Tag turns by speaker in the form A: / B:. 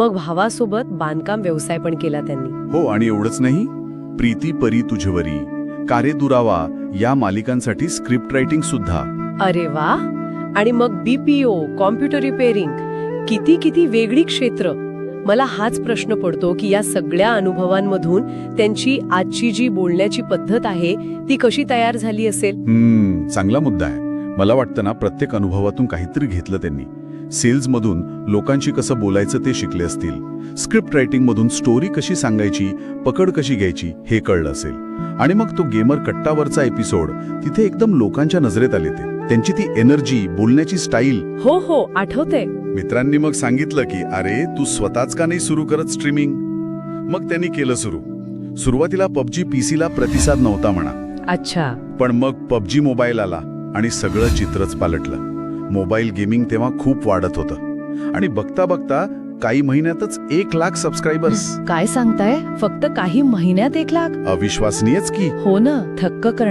A: मग भावासोबत बांधकाम व्यवसाय पण केला त्यांनी.
B: हो, आणि एवढंच नाही, प्रीती परी तुझवरी, कारे दुरावा या मालिकांसाठी स्क्रिप्ट रायटिंग सुद्धा.
A: अरे वा. आणि मग BPO, कॉम्प्युटर रिपेअरिंग, किती किती वेगळी क्षेत्र. मला हाच प्रश्न पडतो की या सगळ्या अनुभवांमधून त्यांची आजची जी बोलण्याची पद्धत आहे ती कशी तयार झाली असेल.
B: चांगला मुद्दा आहे. मला वाटतं ना, प्रत्येक अनुभवातून काहीतरी घेतलं त्यांनी. सेल्समधून लोकांशी कसं बोलायचं ते शिकले असतील, स्क्रिप्ट रायटिंगमधून स्टोरी कशी सांगायची, पकड कशी घ्यायची हे कळलं असेल. आणि मग तो गेमर कट्टावरचा एपिसोड, तिथे एकदम लोकांच्या नजरेत आले ते. त्यांची ती एनर्जी, बोलण्याची स्टाईल.
A: हो हो, आठवतंय.
B: मित्रांनी मग सांगितलं की अरे तू स्वतःच का नाही सुरू करत स्ट्रीमिंग. मग त्यांनी केलं सुरू. सुरुवातीला PUBG PC ला प्रतिसाद नव्हता म्हणा.
A: अच्छा.
B: पण मग PUBG मोबाईल आला आणि सगळं चित्रच पालटलं. मोबाईल गेमिंग तेव्हा खूप वाढत होतं आणि बघता बघता काही महिन्यातच 1 लाख सबस्क्रायबर्स.
A: काय सांगताय? फक्त काही महिन्यात 1 लाख?
B: अविश्वसनीयच की.
A: हो ना, थक्क करणार.